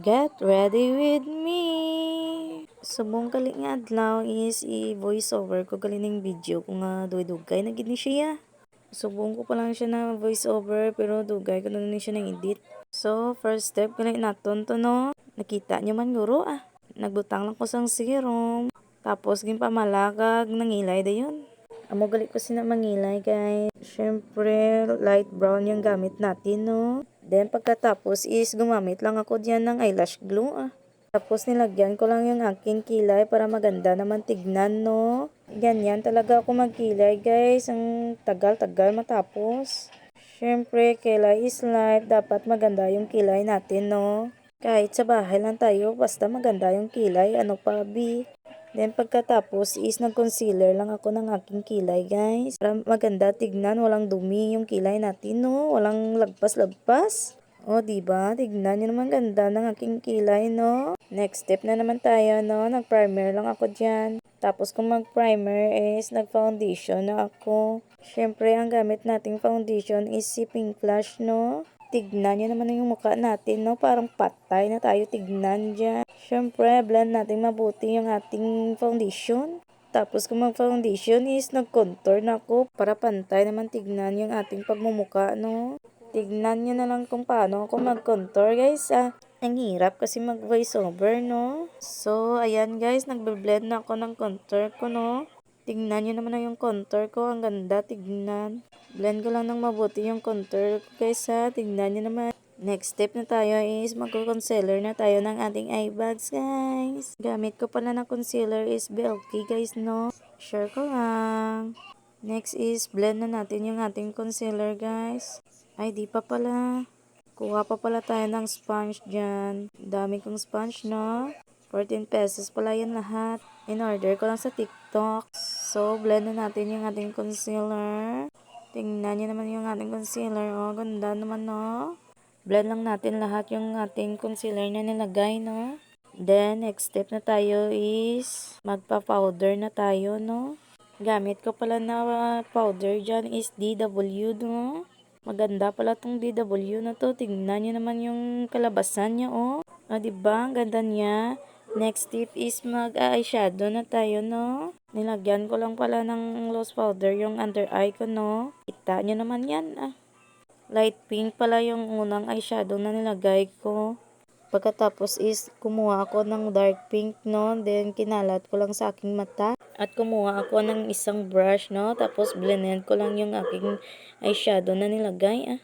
Get ready with me! Subong kali nga adlaw is i-voice over ko kalining video kung nga dugay na gid ni siya. Subong ko pa lang siya na voice over pero dugay ko na ni siya ng edit. So, first step kali naton to no. Nakita niyo man guro Nagbutang lang ko sang serum. Tapos gimpamalagag nangilay dayon. Amo gali ko sina mangilay guys. Syempre, light brown yung gamit natin no. Then pagkatapos is gumamit lang ako diyan ng eyelash glue Tapos nilagyan ko lang yung aking kilay para maganda naman tignan no. Ganyan talaga ako magkilay guys. Ang tagal-tagal matapos. Syempre, kilay is life. Dapat maganda yung kilay natin no. Kahit sa bahay lang tayo, basta maganda yung kilay. Ano pa, B? Then pagkatapos is nag-concealer lang ako ng aking kilay guys. Para maganda tignan, walang dumi yung kilay natin no. Walang lagpas-lagpas. O diba? Tignan nyo naman ganda ng aking kilay no. Next step na naman tayo no. Nag-primer lang ako dyan. Tapos kung mag-primer is nag-foundation na ako. Syempre ang gamit nating foundation is si Pink Flash no. Tignan nyo naman yung mukha natin, no? Parang patay na tayo tignan dyan. Syempre, blend natin mabuti yung ating foundation. Tapos kung mag-foundation is nag-contour na ako para pantay naman tignan yung ating pagmumuka, no? Tignan nyo na lang kung paano ako mag-contour, guys, Ang hirap kasi mag-voice over, no? So, ayan guys, nagbe-blend na ako ng contour ko, no? Tignan nyo naman na yung contour ko. Ang ganda tignan. Blend ko lang ng mabuti yung contour ko guys Tignan nyo naman. Next step na tayo is mag-concealer na tayo ng ating eye bags guys. Gamit ko pala na concealer is Belky guys no. Share ko lang. Next is blend na natin yung ating concealer guys. Ay di pa pala. Kuha pa pala tayo ng sponge dyan. Dami kong sponge no. 14 pesos pala yan lahat. In-order ko lang sa TikTok. So, blend na natin yung ating concealer. Tingnan nyo naman yung ating concealer. Oh, ganda naman, no? Blend lang natin lahat yung ating concealer na nilagay, no? Then, next step na tayo is magpa-powder na tayo, no? Gamit ko pala na powder dyan is DW, no? Maganda pala tong DW na to. Tingnan nyo naman yung kalabasan niya, oh. Diba? Ang ganda niya. Next tip is mag-eyeshadow na tayo, no? Nilagyan ko lang pala ng loose powder yung under eye ko, no? Kita nyo naman yan, Light pink pala yung unang eyeshadow na nilagay ko. Pagkatapos is kumuha ako ng dark pink, no? Then kinalat ko lang sa aking mata. At kumuha ako ng isang brush, no? Tapos blended ko lang yung aking eyeshadow na nilagay,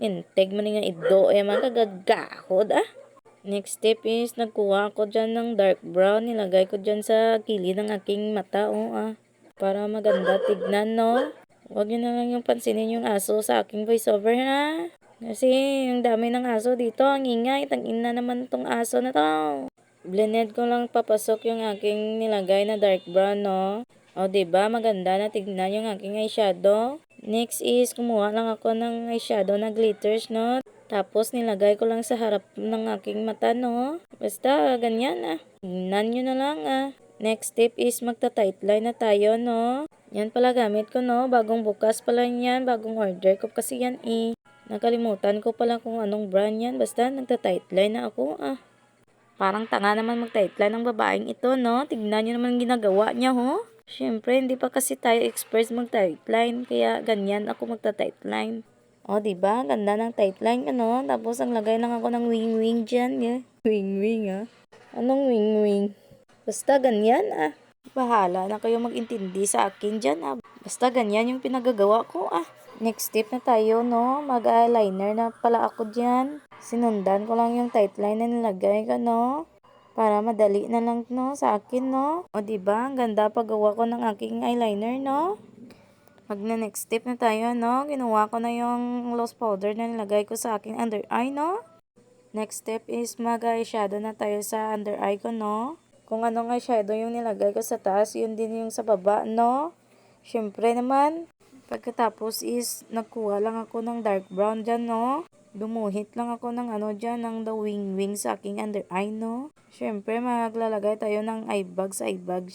Integ man nga ido, mga kagagahod, Next step is nagkuha ako dyan ng dark brown. Nilagay ko dyan sa kilid ng aking mata, para maganda tignan, no? Huwag nyo na lang yung pansinin yung aso sa aking voiceover, ha? Kasi yung dami ng aso dito, ang ingay. Tangina naman tong aso na to. Blended ko lang papasok yung aking nilagay na dark brown, no? O, diba? Maganda na tignan yung aking eyeshadow. Next is, kumuha lang ako ng eyeshadow na glitters, no? Tapos, nilagay ko lang sa harap ng aking mata, no? Basta, ganyan, Tignan nyo na lang, Next step is, magta-tight line na tayo, no? Yan pala gamit ko, no? Bagong bukas pala yan. Bagong order ko kasi yan, Nakalimutan ko pala kung anong brand yan. Basta, nagta-tight line na ako, Parang tanga naman mag-tight line ng babaeng ito, no? Tignan nyo naman ginagawa niya, ho? Siyempre, hindi pa kasi tayo experts mag-tight line. Kaya, ganyan ako magta-tight line. O, diba? Ganda ng tight line, Tapos, ang lagay lang ako ng wing-wing dyan, Wing-wing, Anong wing-wing? Basta ganyan, Bahala na kayo mag-intindi sa akin dyan, Basta ganyan yung pinagagawa ko, Next step na tayo, no? Mag-eyeliner na pala ako dyan. Sinundan ko lang yung tight line na nilagay ko, no? Para madali na lang, no? Sa akin, no? O, diba? Ang ganda paggawa ko ng aking eyeliner, no? Next step na tayo, no? Ginawa ko na yung loose powder na nilagay ko sa aking under eye, no? Next step is mag-eyeshadow na tayo sa under eye ko, no? Kung anong eyeshadow yung nilagay ko sa taas, yun din yung sa baba, no? Syempre naman, pagkatapos is nagkuha lang ako ng dark brown dyan, no? Dumuhit lang ako ng dyan, ng the wing-wing sa aking under eye, no? Syempre, maglalagay tayo ng eye bags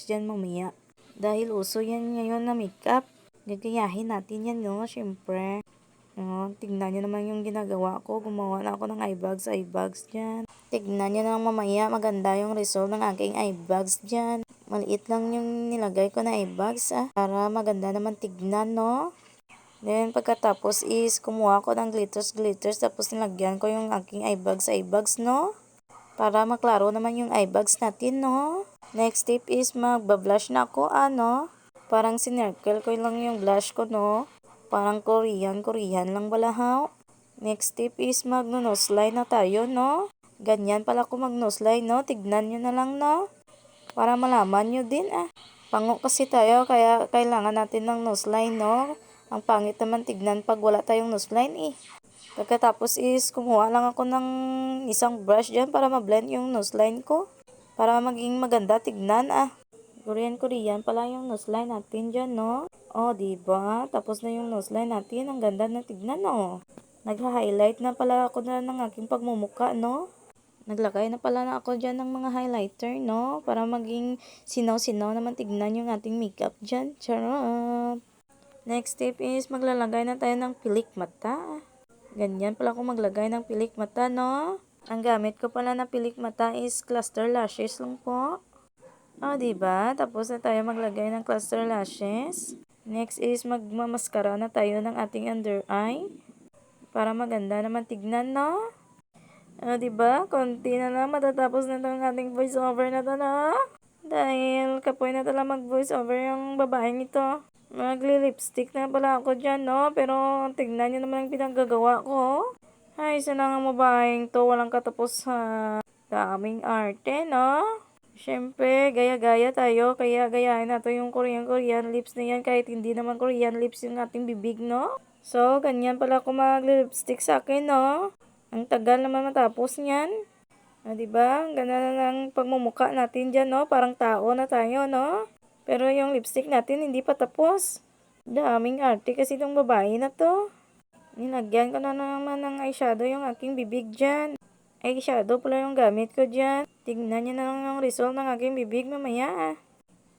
dyan mamaya. Dahil uso yan ngayon na makeup. Gagayahin natin yan, no? Syempre. Tingnan nyo naman yung ginagawa ko. Gumawa na ako ng eye bags dyan. Tignan nyo na lang mamaya, maganda yung result ng aking eye bags dyan. Maliit lang yung nilagay ko na eye bags para maganda naman tignan, no? Then pagkatapos is kumuha ko ng glitters tapos nilagyan ko yung aking eye bags, no? Para maklaro naman yung eye bags natin, no? Next tip is magbablush na ako, ano? Parang sinircle ko lang yung blush ko, no? Parang Korean lang balahaw. Next tip is magno-noseline na tayo, no? Ganyan pala ko mag-noseline, no? Tignan nyo na lang, no? Para malaman nyo din, Pango kasi tayo, kaya kailangan natin ng noseline, no? Ang pangit naman tignan pag wala tayong noseline, Pagkatapos is kumuha lang ako ng isang brush dyan para ma-blend yung noseline ko. Para maging maganda tignan, Korean pala yung noseline natin dyan, no? Diba? Tapos na yung noseline natin. Ang ganda na tignan, no? Nagha-highlight na pala ako na ng aking pagmumuka, no? Naglagay na pala na ako dyan ng mga highlighter, no? Para maging sinaw-sinaw naman tignan yung ating makeup dyan. Charot! Next tip is maglalagay na tayo ng pilik mata. Ganyan pala ako maglagay ng pilik mata, no? Ang gamit ko pala na pilik mata is cluster lashes lang po. Diba? Tapos na tayo maglagay ng cluster lashes. Next is magmamaskara na tayo ng ating under eye. Para maganda naman tignan, no? Diba? Konti na lang matatapos na itong ating voiceover na to, no? Dahil kapoy na tala mag-voiceover yung babaeng ito. Magli-lipstick na pala ako dyan, no? Pero tignan nyo naman ang pinaggagawa ko. Ay, sana nga babaeng to. Walang katapos sa daming arte, no? Siyempre, gaya-gaya tayo. Kaya gayahin natin yung Korean lips na yan. Kahit hindi naman Korean lips yung ating bibig, no? So, ganyan pala ako mag-lipstick sa akin, no? Ang tagal naman matapos niyan. Diba? Ang ganda na lang pagmumuka natin dyan, no? Parang tao na tayo, no? Pero yung lipstick natin hindi pa tapos. Daming arte kasi itong babae na to. Nilagyan ko na naman ng eyeshadow yung aking bibig dyan. Eyeshadow pala yung gamit ko dyan. Tignan nyo na lang yung result ng aking bibig mamaya,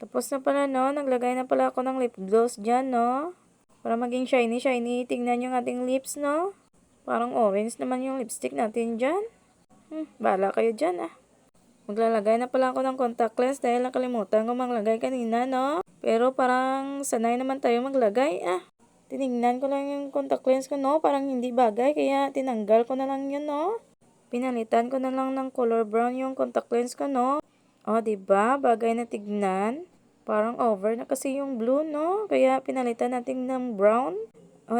Tapos na pala, no? Naglagay na pala ako ng lip gloss dyan, no? Para maging shiny. Tignan yung ating lips, no? Parang orange naman yung lipstick natin dyan. Bahala kayo dyan, Maglalagay na pala ako ng contact lens dahil nakalimutan ko maglagay kanina, no? Pero parang sanay naman tayo maglagay, Tinignan ko lang yung contact lens ko, no? Parang hindi bagay, kaya tinanggal ko na lang yun, no? Pinalitan ko na lang ng color brown yung contact lens ko, no? Diba? Bagay na tignan. Parang over na kasi yung blue, no? Kaya pinalitan natin ng brown.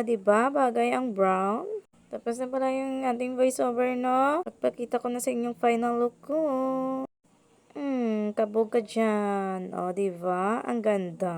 Diba? Bagay ang brown. Tapos na pala yung ating voiceover, no? Pagpakita ko na sa inyong final look ko. Kabog ka dyan. Diba? Ang ganda.